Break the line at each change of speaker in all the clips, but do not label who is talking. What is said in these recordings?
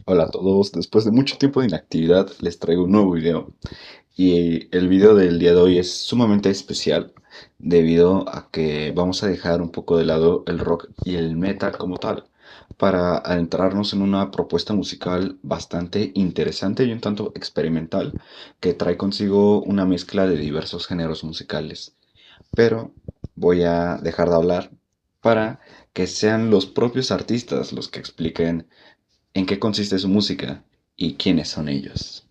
Hola a todos, después de mucho tiempo de inactividad les traigo un nuevo video y el video del día de hoy es sumamente especial debido a que vamos a dejar un poco de lado el rock y el metal como tal para adentrarnos en una propuesta musical bastante interesante y un tanto experimental que trae consigo una mezcla de diversos géneros musicales. Pero voy a dejar de hablar para que sean los propios artistas los que expliquen en qué consiste su música y quiénes son ellos.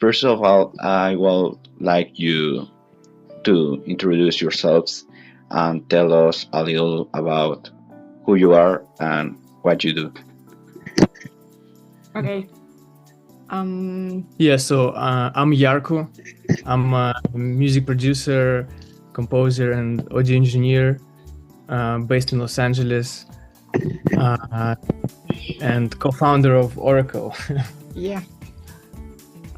First of all, I would like you to introduce yourselves and tell us a little about who you are and what you do.
Okay.
So I'm Jarko. I'm a music producer, composer, and audio engineer based in Los Angeles, and co-founder of AURAQL.
Yeah.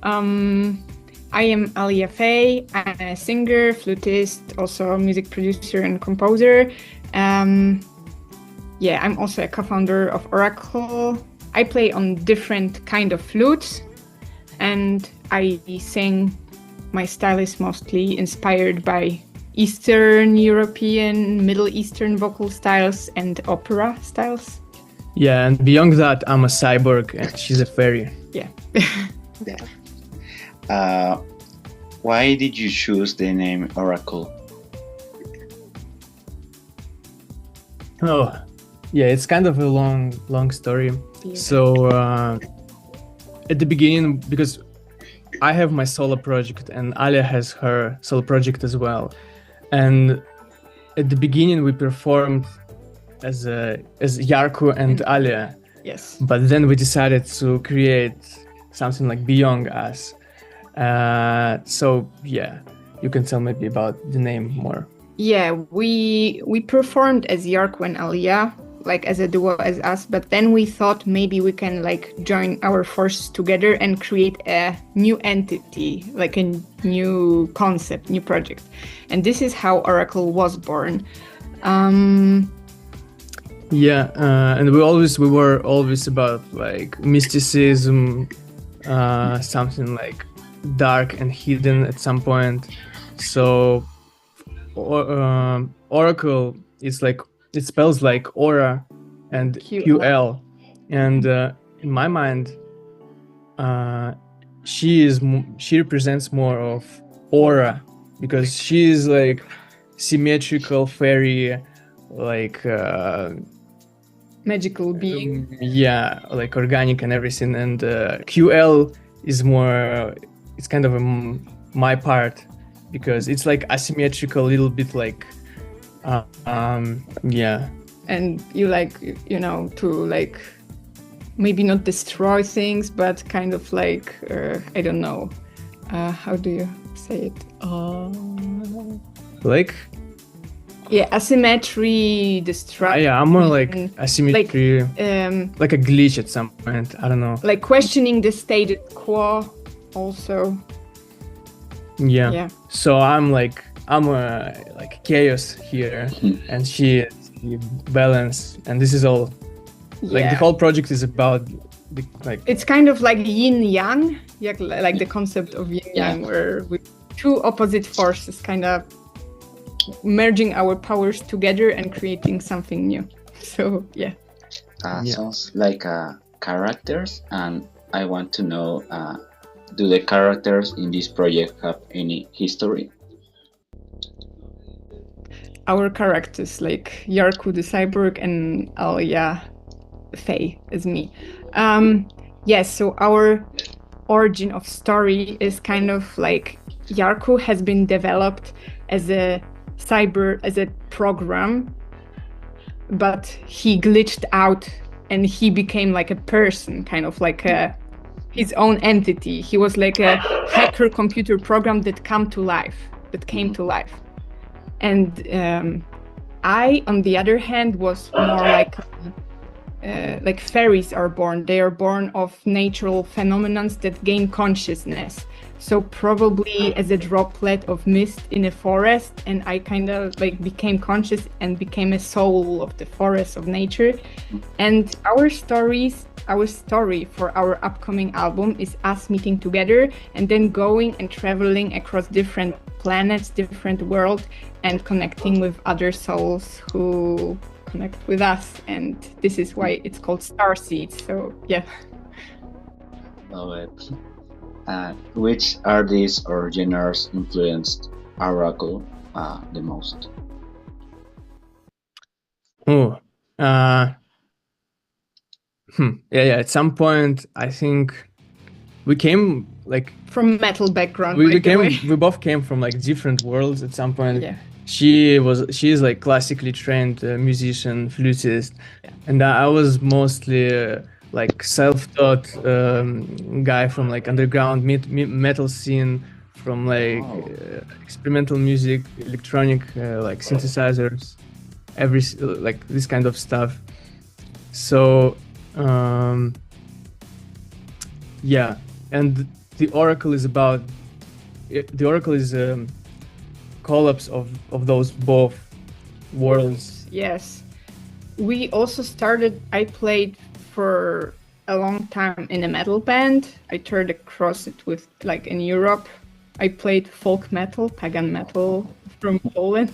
I am Alia Faye. I'm a singer, flutist, also a music producer and composer. I'm also a co-founder of AURAQL. I play on different kind of flutes, and I sing. My style is mostly inspired by Eastern European, Middle Eastern vocal styles and opera styles.
Yeah, and beyond that, I'm a cyborg and she's a fairy.
Yeah.
Why did you choose the name AURAQL?
Oh, yeah, it's kind of a long story.
Yeah.
So at the beginning, because I have my solo project and Alia has her solo project as well, and at the beginning we performed as Jarko and Alia,
Yes.
but then we decided to create something like beyond us. So yeah, you can tell maybe about the name more.
Yeah, we performed as Jarko and Alia, like as a duo as us, but then we thought maybe we can like join our forces together and create a new entity, like a new concept, new project. And this is how AURAQL was born.
And we were always about like mysticism, something like dark and hidden at some point. So AURAQL is like, it spells like aura and QL, and in my mind, she represents more of aura because she is like symmetrical fairy, like
Magical being.
like organic and everything, and QL is more, it's kind of my part because it's like asymmetrical, a little bit like
And you like, to like maybe not destroy things, but kind of like I don't know, how do you say it?
Like
asymmetry, destruction.
I'm more like asymmetry,
like
a glitch at some point. I don't know.
Like questioning the status quo, also.
Yeah. So I'm like chaos here, and she is balance, and this is all. Like the whole project is about
it's kind of like yin yang, like the concept of yin yang, where with two opposite forces kind of merging our powers together and creating something new. So
Sounds like characters, and I want to know, do the characters in this project have any history?
Our characters, like Jarko the cyborg and Alia Faye is me. So our origin of story is kind of like Jarko has been developed as a program, but he glitched out and he became like a person, kind of like his own entity. He was like a hacker computer program that came to life. And I, on the other hand, was more like like fairies are born. They are born of natural phenomena that gain consciousness. So probably as a droplet of mist in a forest, and I kind of like became conscious and became a soul of the forest of nature. And our story for our upcoming album is us meeting together and then going and traveling across different planets, different worlds, and connecting with other souls who connect with us. And this is why it's called Starseeds. So yeah.
Love it. Which artists or genres influenced AURAQL the most?
Oh, yeah. At some point, I think we came like
from metal background.
We both came from like different worlds at some point.
Yeah.
She is like classically trained musician, flutist, and I was mostly like self-taught guy from like underground metal scene, from like experimental music, electronic like synthesizers, like this kind of stuff. So yeah, and the AURAQL is a collapse of those both worlds.
Yes, we also started. I played for a long time in a metal band. I turned across it with like in Europe. I played folk metal, pagan metal from Poland.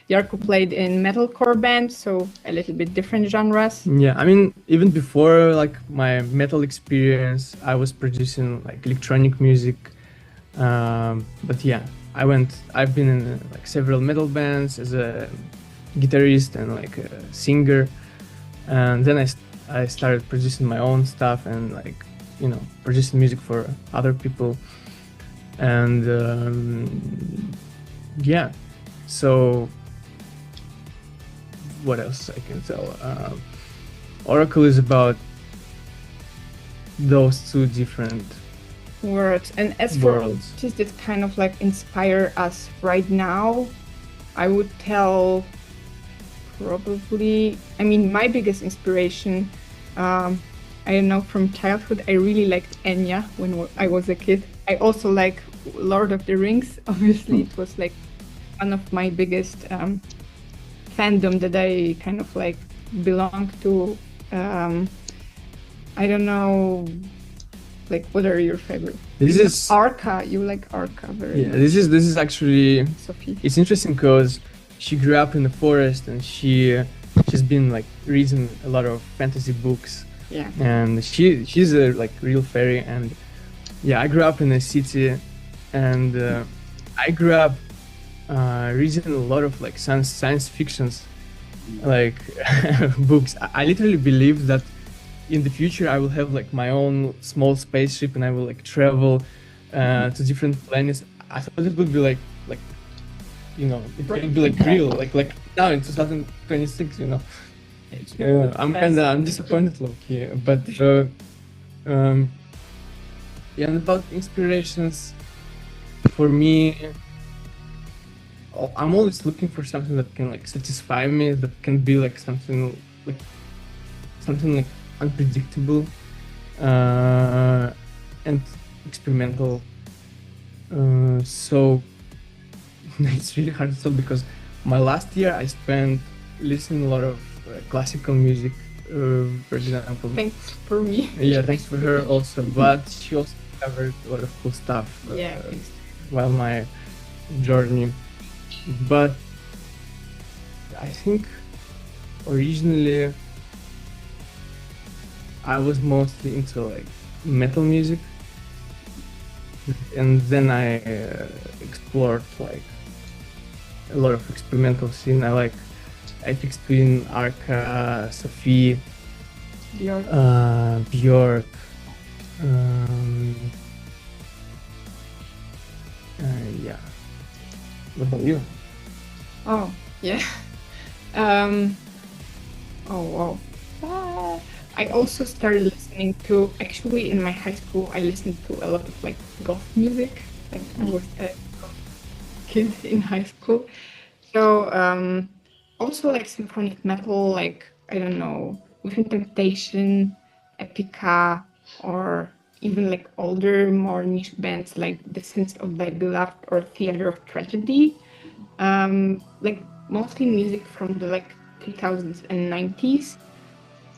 Jarko played in metalcore bands, so a little bit different genres.
Yeah, I mean, even before like my metal experience, I was producing like electronic music. But yeah, I've been in like several metal bands as a guitarist and like a singer, and then I started producing my own stuff and like, you know, producing music for other people. And yeah, so what else I can tell? AURAQL is about those two different
words. And as for artists that kind of like inspire us right now, I would tell probably, I mean, my biggest inspiration, I don't know, from childhood, I really liked Enya when I was a kid. I also like Lord of the Rings. Obviously, it was like one of my biggest fandom that I kind of like belong to. I don't know, like, what are your favorite?
This is
Arca. You like Arca very much.
This is actually
Sophie.
It's interesting because she grew up in the forest and she's been like reading a lot of fantasy books.
Yeah.
And she's a like real fairy. And yeah, I grew up in a city, and I grew up reading a lot of like science fictions, like books. I literally believe that in the future I will have like my own small spaceship and I will like travel to different planets. I thought it would be like you know, it would be like real, like now in 2026, you know. I'm disappointed, low-key, but yeah. And about inspirations, for me, I'm always looking for something that can like satisfy me, that can be like something like unpredictable and experimental. So it's really hard to tell, because my last year I spent listening a lot of classical music, for example.
Thanks for me.
Yeah, thanks for her also, but she also covered a lot of cool stuff while my journey. But I think originally I was mostly into like metal music, and then I explored like a lot of experimental scene. I like Aphex Twin, Arca, Sophie, Björk. Yeah. What about you?
Oh, yeah. Oh, wow. I also started listening to, actually in my high school, I listened to a lot of like goth music. Like I was a goth kid in high school. So also like symphonic metal, like, I don't know, Within Temptation, Epica, or even like older, more niche bands like The Sins of Thy Beloved or Theater of Tragedy. Like mostly music from the like 2000s and 90s.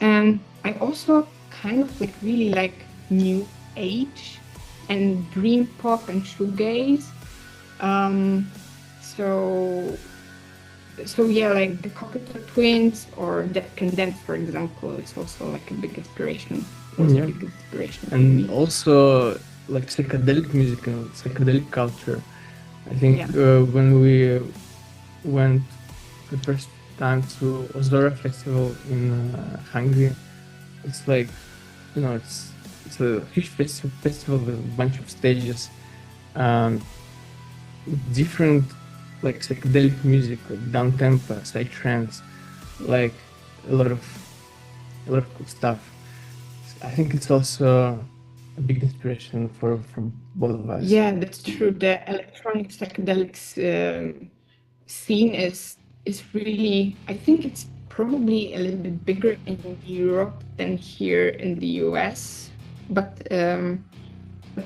And I also kind of like really like new age and dream pop and shoegaze. Um, so yeah, like the Cockatoo Twins or Dead Can Dance, for example, is also like a big inspiration. Was
Yeah.
a big inspiration for
And
me.
also like psychedelic music and psychedelic culture. I think
Yeah.
when we went the first time to Ozora Festival in Hungary, it's like, you know, it's a huge festival with a bunch of stages, different like psychedelic music, like down tempo, psytrance, like a lot of cool stuff. I think it's also a big inspiration from both of us.
Yeah, that's true. The electronic psychedelics scene is really. I think it's probably a little bit bigger in Europe than here in the US, but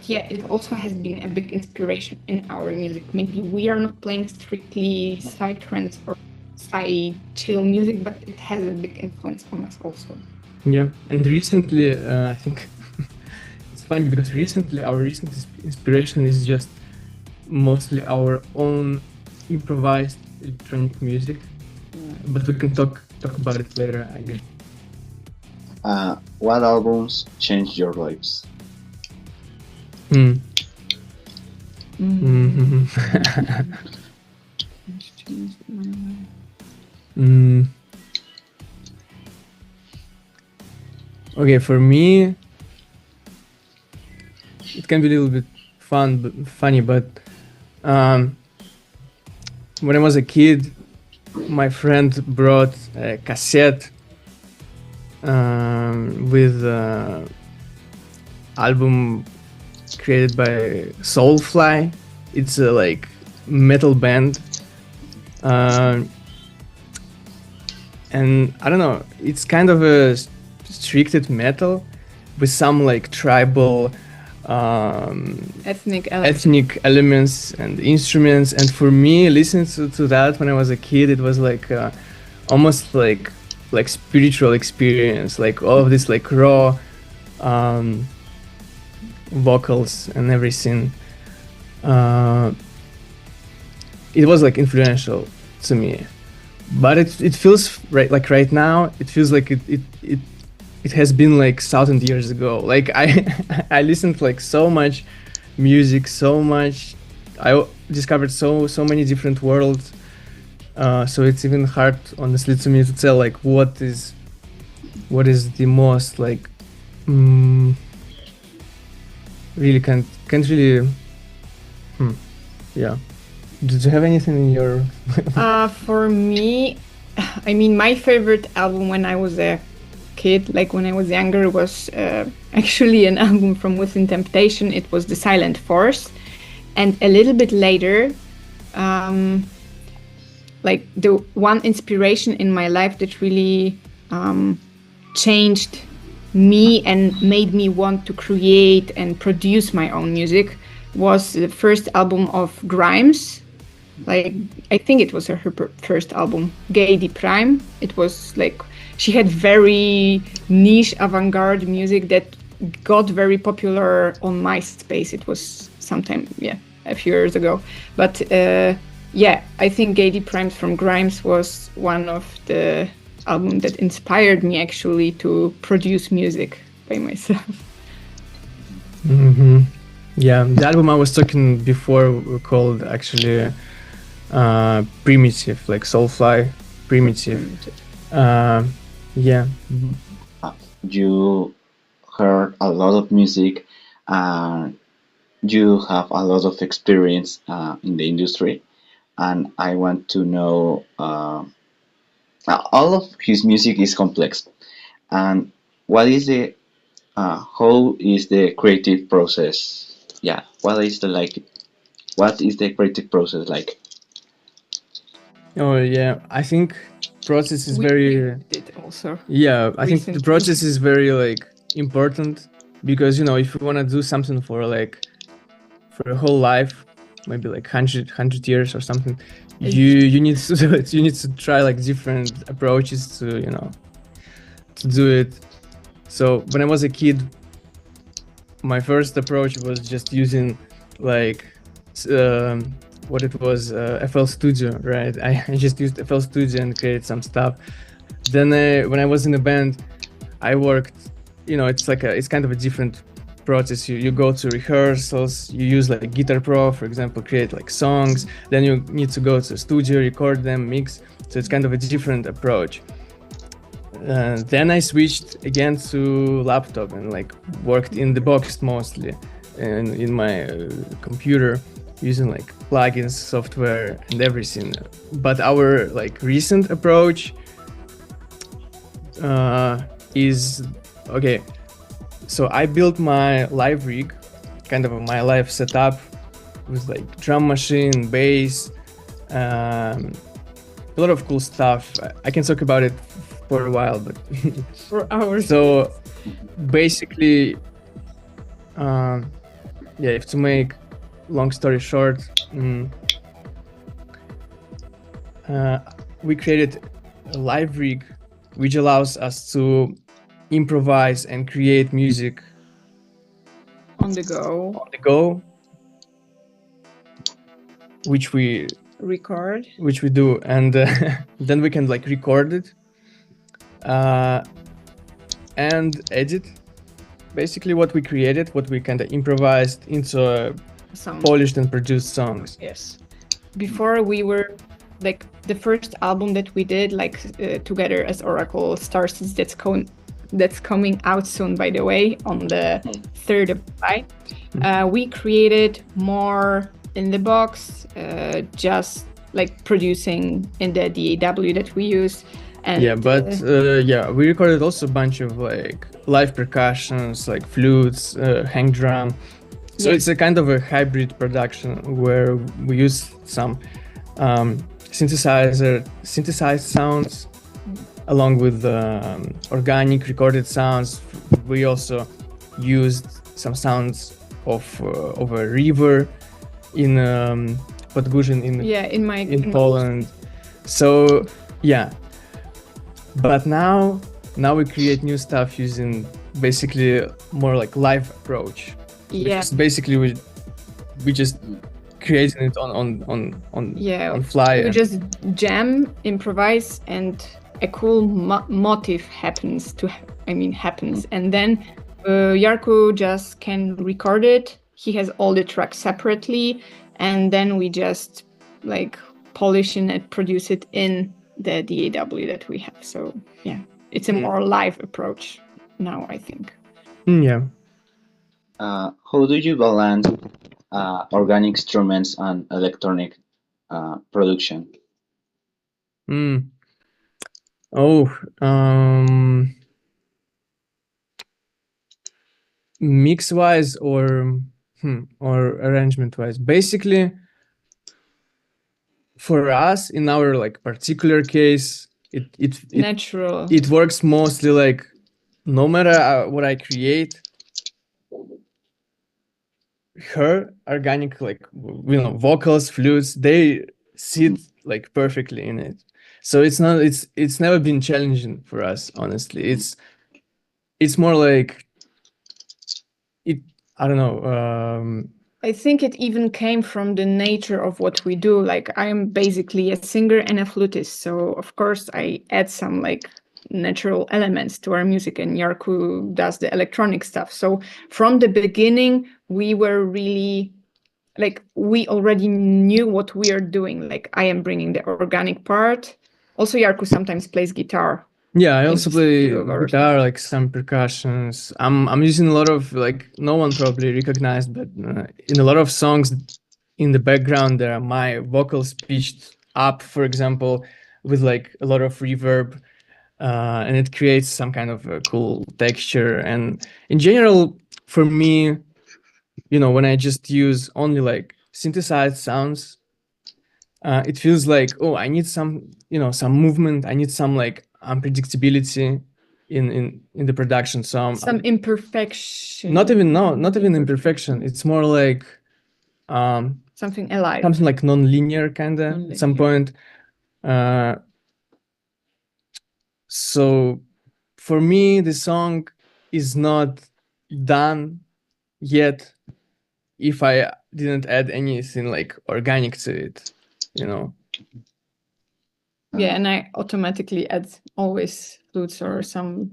yeah, it also has been a big inspiration in our music. Maybe we are not playing strictly psytrance or psy chill music, but it has a big influence on us also.
Yeah, and recently, I think it's funny because recently our recent inspiration is just mostly our own improvised electronic music, but we can talk about it later, I guess.
What albums changed your lives?
Hmm.
Mm.
Mhm.
It's changed my life.
Mm. Okay, for me, it can be a little bit funny, but when I was a kid, my friend brought a cassette with album created by Soulfly. It's a like metal band, and I don't know. It's kind of a restricted metal with some like tribal
Ethnic
ethnic elements and instruments. And for me, listening to that when I was a kid, it was like almost like spiritual experience, like all of this like raw vocals and everything. It was like influential to me, but it feels right now it feels like it has been like 1,000 years ago. Like I listened to like so much music, so much. I discovered so many different worlds. So it's even hard, honestly, to me to tell like what is the most like. Really can't really. Yeah. Did you have anything in your?
For me, I mean, my favorite album when I was a kid, like when I was younger, was actually an album from Within Temptation. It was The Silent Force. And a little bit later, like the one inspiration in my life that really changed me and made me want to create and produce my own music was the first album of Grimes. Like, I think it was her first album, Gaiety Prime. It was like, she had very niche avant-garde music that got very popular on MySpace. It was sometime, a few years ago. But I think Gaiety Prime from Grimes was one of the albums that inspired me actually to produce music by myself.
Mm-hmm. Yeah, the album I was talking before were called actually Primitive, like Soulfly Primitive. Yeah.
You heard a lot of music and you have a lot of experience in the industry, and I want to know all of his music is complex, and what is the how is the creative process? Yeah, what is the creative process like?
Oh yeah, I think process is
We
very
did also.
I think the
recently.
process is very like important, because you know, if you want to do something for like for a whole life, maybe like 100 years or something, you need to you need to try like different approaches to, you know, to do it. So when I was a kid, my first approach was just using like what it was, FL Studio, right? I just used FL Studio and created some stuff. Then when I was in a band, I worked, you know, it's like it's kind of a different process. You go to rehearsals, you use like Guitar Pro, for example, create like songs, then you need to go to a studio, record them, mix. So it's kind of a different approach. Then I switched again to laptop and like worked in the box mostly, and in my computer, using like plugins, software, and everything. But our like recent approach is okay. So I built my live rig, kind of my live setup, with like drum machine, bass, a lot of cool stuff. I can talk about it for a while, but
For hours.
so basically, if to make long story short, we created a live rig which allows us to improvise and create music
on the go,
which we do, and then we can like record it and edit basically what we created, what we kind of improvised into
some
polished and produced songs.
Yes. Before we were like the first album that we did like together as AURAQL Stars, that's coming out soon, by the way, on the 3rd of July. We created more in the box, just like producing in the DAW that we use. And we recorded also a bunch of like live percussions, like flutes, hang drum. So it's a kind of a hybrid production where we use some synthesized sounds along with organic recorded sounds. We also used some sounds of a river in Podgórzyn in Poland. So but now we create new stuff using basically more like live approach. Basically we just creating it on fly. We just jam, improvise, and a cool motif happens, and then Jarko just can record it. He has all the tracks separately, and then we just like polish and produce it in the DAW that we have. So it's a more live approach now, I think.
How do you balance organic instruments and electronic production?
Mix wise or arrangement wise, basically for us in our like particular case, it
natural.
It works mostly like no matter what I create, her organic, like, you know, vocals, flutes, they sit like perfectly in it. So it's never been challenging for us, honestly. It's more like I don't know.
I think it even came from the nature of what we do. Like, I am basically a singer and a flutist, so of course I add some like natural elements to our music, and Jarko does the electronic stuff. So from the beginning, we were really like, we already knew what we are doing. Like, I am bringing the organic part. Also, Jarko sometimes plays guitar.
Yeah, I also play guitar, like some percussions. I'm using a lot of, like, no one probably recognized, but in a lot of songs in the background there are my vocals pitched up, for example, with like a lot of reverb, and it creates some kind of a cool texture. And in general, for me, you know, when I just use only like synthesized sounds, it feels like, oh, I need some, some movement. I need some like unpredictability in the production.
Some imperfection.
Not even imperfection. It's more like
something alive.
Something like non-linear kind of at some point. So for me, the song is not done yet if I didn't add anything like organic to it,
Yeah, and I automatically add always flutes or some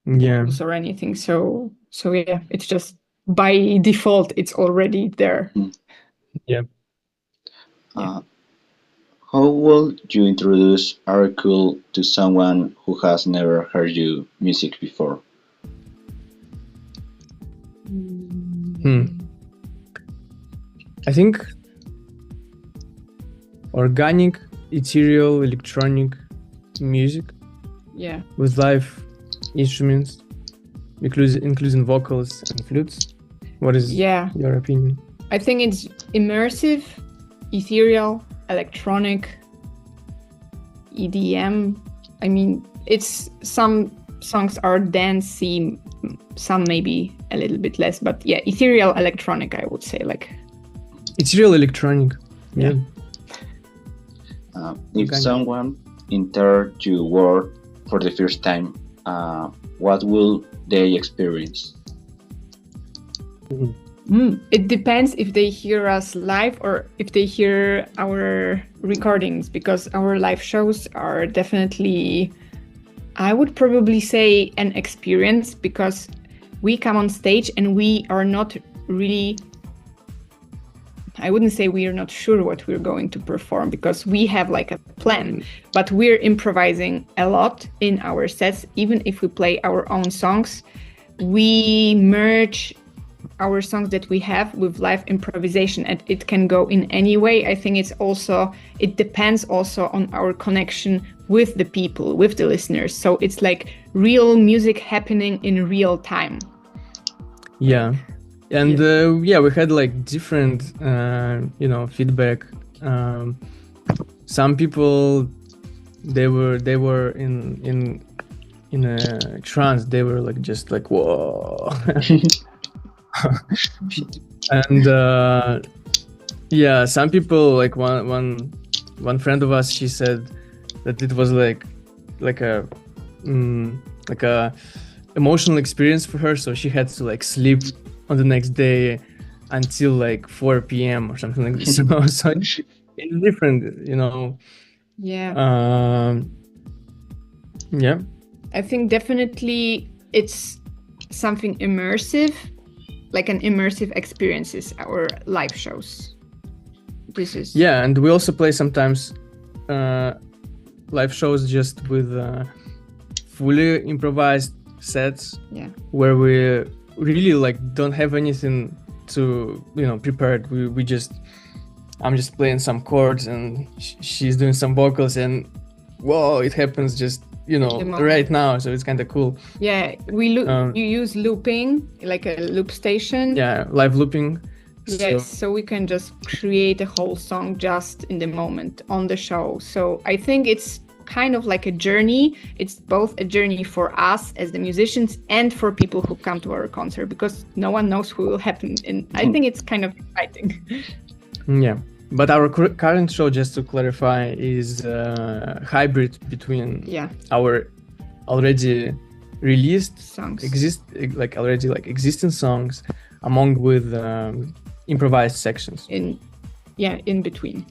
vocals or anything. So yeah, it's just by default, it's already there.
Yeah.
How would you introduce AURAQL to someone who has never heard your music before?
I think organic, ethereal, electronic music.
Yeah.
With live instruments, including vocals and flutes. What is your opinion?
I think it's immersive, ethereal, electronic, EDM. I mean, it's some songs are dancey, some maybe a little bit less, but yeah, ethereal, electronic, I would say, like.
Ethereal, electronic. Yeah.
If someone entered your world for the first time, what will they experience?
It depends if they hear us live or if they hear our recordings, because our live shows are definitely, I would probably say, an experience, because we come on stage and we are not really, I wouldn't say we are not sure what we're going to perform, because we have like a plan, but we're improvising a lot in our sets. Even if we play our own songs, we merge our songs that we have with live improvisation, and it can go in any way. I think it depends also on our connection with the people, with the listeners. So it's like real music happening in real time.
Yeah. And we had like different, feedback. Some people, they were in a trance. They were like just like whoa, and some people, like one friend of us, she said that it was like a emotional experience for her. So she had to like sleep on the next day until like 4 p.m. or something like this. So it's different,
Yeah. I think definitely it's something immersive, like an immersive experiences, our live shows.
And we also play sometimes live shows just with fully improvised sets, where we really like don't have anything to prepared. I'm just playing some chords and she's doing some vocals, and whoa, it happens just right now. So it's kind of cool.
Yeah, you use looping, like a loop station.
Yeah, live looping.
Yes, so we can just create a whole song just in the moment on the show. So I think it's kind of like a journey. It's both a journey for us as the musicians and for people who come to our concert, because no one knows who will happen. And I think it's kind of exciting.
Yeah, but our current show, just to clarify, is a hybrid between our already released
songs,
existing songs, among with improvised sections.
In between.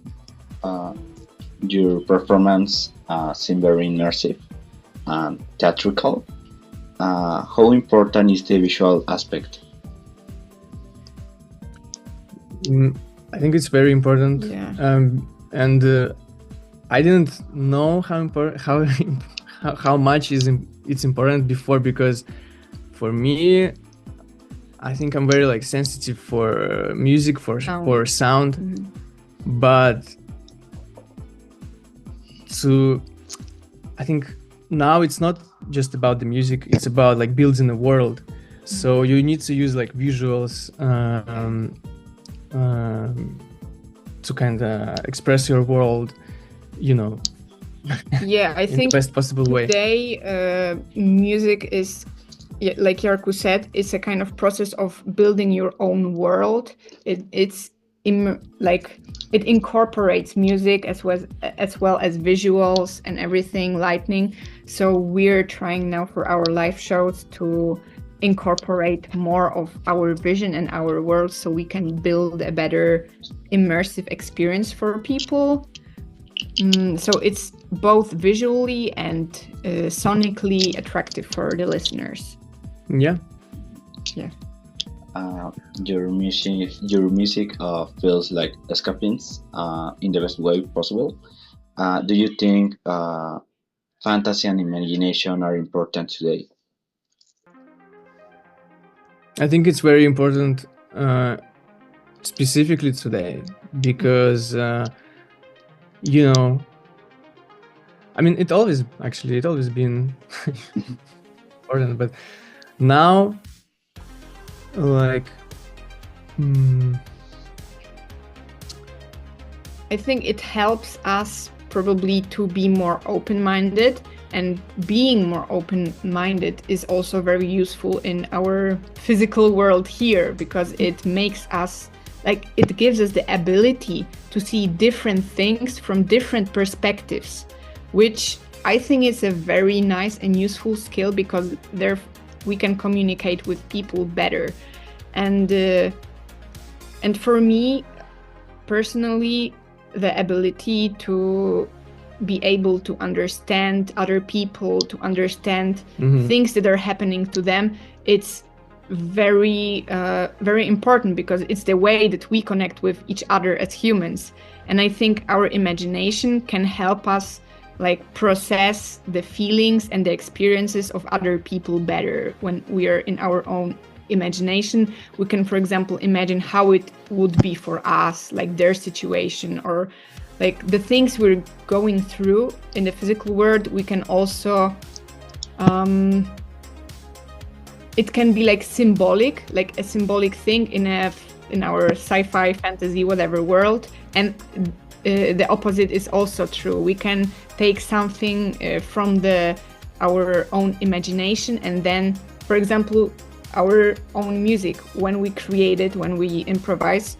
Your performance seems very immersive and theatrical. How important is the visual aspect?
I think it's very important.
Yeah.
And I didn't know how much it's important before, because for me, I think I'm very like sensitive for music, for sound. Mm-hmm. But I think now it's not just about the music, it's about like building a world. So you need to use like visuals, to kind of express your world, you know,
Yeah, I
in
think
the best possible way.
today music is, yeah, like Jarkko said, it's a kind of process of building your own world. It incorporates music as well as visuals and everything, lighting. So we're trying now for our live shows to incorporate more of our vision and our world, so we can build a better immersive experience for people. So it's both visually and sonically attractive for the listeners.
Yeah.
Your music feels like escapades in the best way possible. Do you think fantasy and imagination are important today?
I think it's very important, specifically today, because you know, I mean, it always been important, but now, like,
I think it helps us probably to be more open-minded, and being more open-minded is also very useful in our physical world here, because it makes us, like, it gives us the ability to see different things from different perspectives, which I think is a very nice and useful skill, because there we can communicate with people better. And for me personally, the ability to be able to understand other people, to understand things that are happening to them, it's very very important, because it's the way that we connect with each other as humans. And I think our imagination can help us, like, process the feelings and the experiences of other people better. When we are in our own imagination, we can, for example, imagine how it would be for us, like their situation, or like the things we're going through in the physical world. We can also it can be like symbolic, like a symbolic thing in our sci-fi, fantasy, whatever world. And the opposite is also true. We can take something from our own imagination, and then, for example, our own music, when we create it, when we improvise,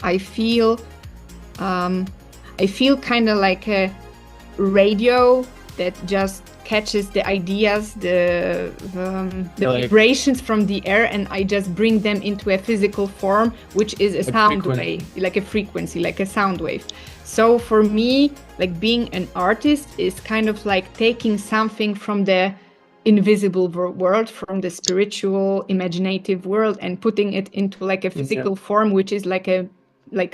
I feel kind of like a radio that just catches the ideas, the vibrations from the air, and I just bring them into a physical form, which is a sound wave, like a frequency, like a sound wave. So for me, like, being an artist is kind of like taking something from the invisible world, from the spiritual, imaginative world, and putting it into like a physical form, which is like a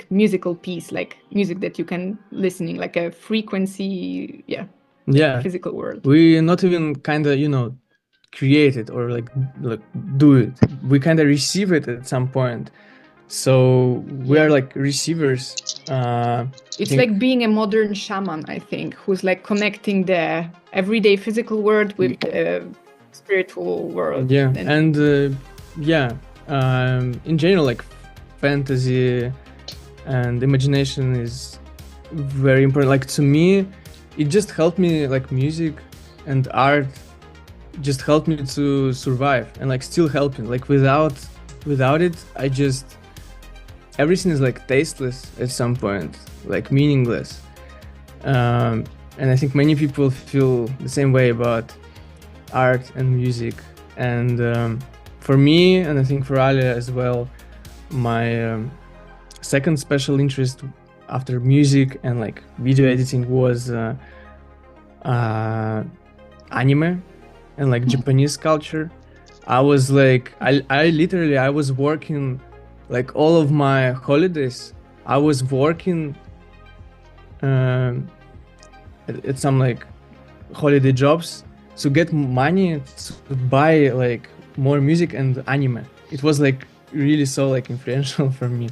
musical piece, like music that you can listening, like a frequency, physical world.
We not even kind of create it or like do it. We kind of receive it at some point. So we are like receivers.
It's like being a modern shaman, I think, who's like connecting the everyday physical world with the spiritual world.
Yeah, and in general, like, fantasy and imagination is very important. Like, to me, it just helped me, like, music and art just helped me to survive, and like still helping. Like, without it, everything is like tasteless at some point, like meaningless. And I think many people feel the same way about art and music. And for me, and I think for Alia as well, my second special interest after music and like video editing was anime and like Japanese culture. I was like, I literally was working, like, all of my holidays. I was working at some like holiday jobs to get money to buy like more music and anime. It was like really so like influential for me.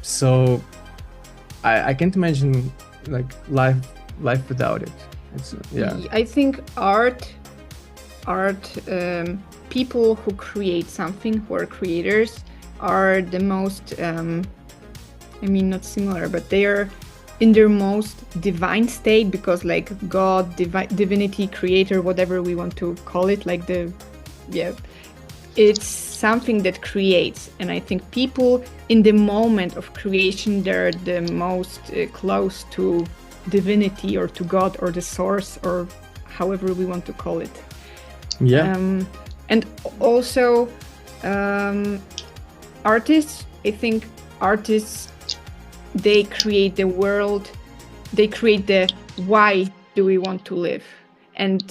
So I can't imagine like life without it.
I think art, people who create something, who are creators, are the most, I mean, not similar, but they are in their most divine state, because like God, divinity, creator, whatever we want to call it, like it's something that creates. And I think people in the moment of creation, they're the most close to divinity or to God or the source, or however we want to call it. And also artists, I think artists, they create the world, they create the why do we want to live. And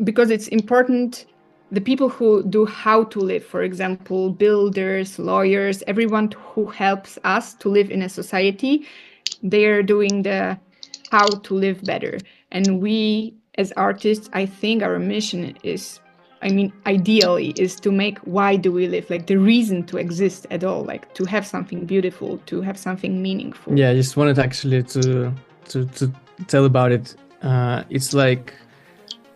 because it's important, the people who do how to live, for example, builders, lawyers, everyone who helps us to live in a society, they are doing the how to live better. And we as artists, I think our mission is, I mean, ideally is to make why do we live, like the reason to exist at all, like to have something beautiful, to have something meaningful.
Yeah, I just wanted actually to tell about it. It's like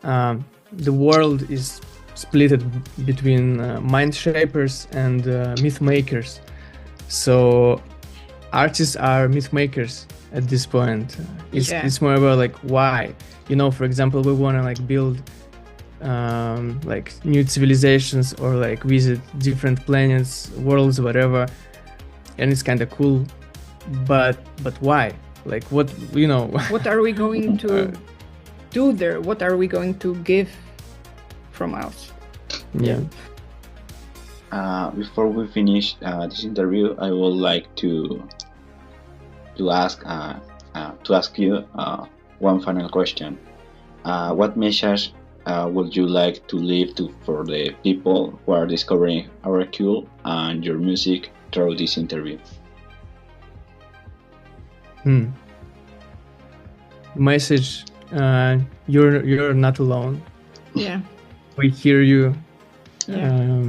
the world is split between mind shapers and myth makers. So artists are myth makers at this point. It's more about like why, you know, for example, we want to like build like new civilizations or like visit different planets, worlds, whatever, and it's kind of cool, but why? Like what, you know,
what are we going to do there? What are we going to give from us?
Before we finish this interview, I would like to ask you one final question. What message would you like to leave for the people who are discovering AURAQL and your music through this interview?
Message: you're not alone.
Yeah.
We hear you.
Yeah.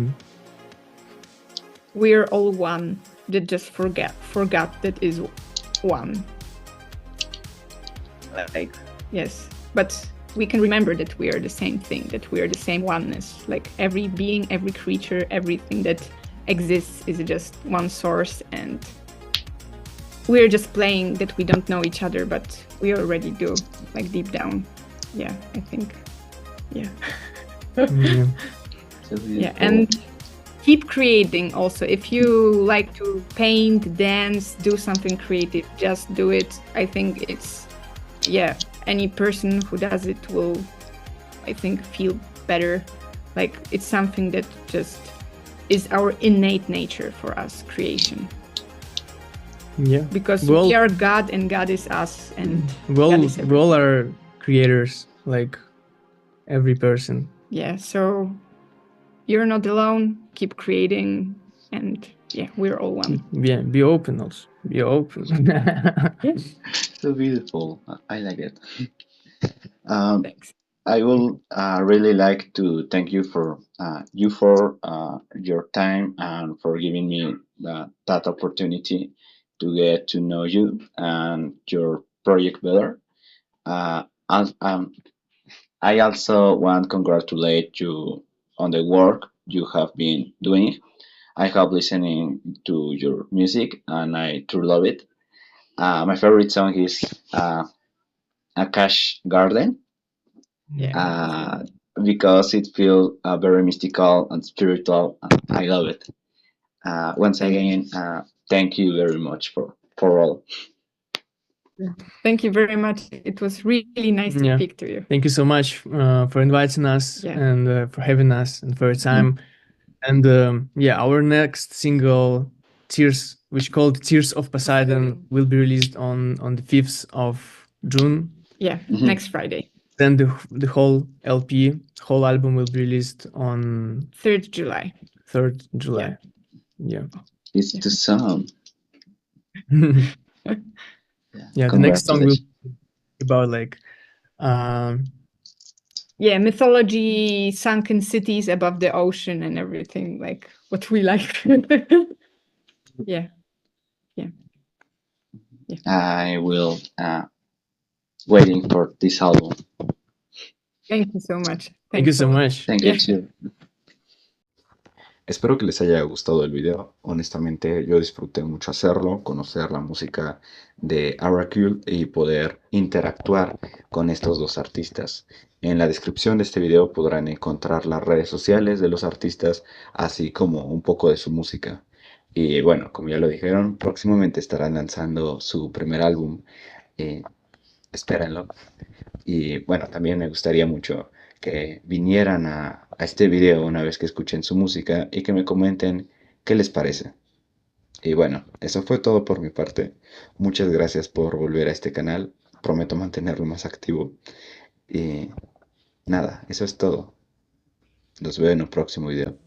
We're all one. That just forgot that is one. Like, yes, but we can remember that we are the same thing, that we are the same oneness. Like every being, every creature, everything that exists is just one source, and we're just playing that we don't know each other, but we already do, like deep down. Yeah, I think. Yeah. Yeah, and keep creating also. If you like to paint, dance, do something creative, just do it. I think it's, any person who does it will, I think, feel better. Like it's something that just is our innate nature for us, creation.
Yeah,
because we are God and God is us, and
we all are creators, like every person.
Yeah, so you're not alone. Keep creating, and we're all one.
Yeah, be open also. Be open.
So beautiful. I like it.
Thanks.
I will really like to thank you for your time and for giving me that opportunity to get to know you and your project better. I also want to congratulate you on the work you have been doing. I have listening to your music and I truly love it. My favorite song is Akash Garden. Because it feels very mystical and spiritual. I love it. Once again, thank you very much for all.
Thank you very much. It was really nice to speak to you.
Thank you so much for inviting us and for having us and for your time. And our next single, Tears, which called Tears of Poseidon, will be released on the 5th of June.
Yeah, next Friday.
Then the whole LP, whole album will be released on
3rd July.
3rd July. Yeah.
It's the song.
The next song will be about like
mythology, sunken cities above the ocean and everything, like what we like. Yeah.
I will waiting for this album.
Thank you so much.
Thank you so much.
Thank you too.
Espero que les haya gustado el video. Honestamente, yo disfruté mucho hacerlo, conocer la música de AURAQL y poder interactuar con estos dos artistas. En la descripción de este video podrán encontrar las redes sociales de los artistas, así como un poco de su música. Y bueno, como ya lo dijeron, próximamente estarán lanzando su primer álbum. eh, Espérenlo. Y bueno, también me gustaría mucho que vinieran a este video una vez que escuchen su música y que me comenten qué les parece. Y bueno, eso fue todo por mi parte. Muchas gracias por volver a este canal. Prometo mantenerlo más activo. Y nada, eso es todo. Los veo en un próximo video.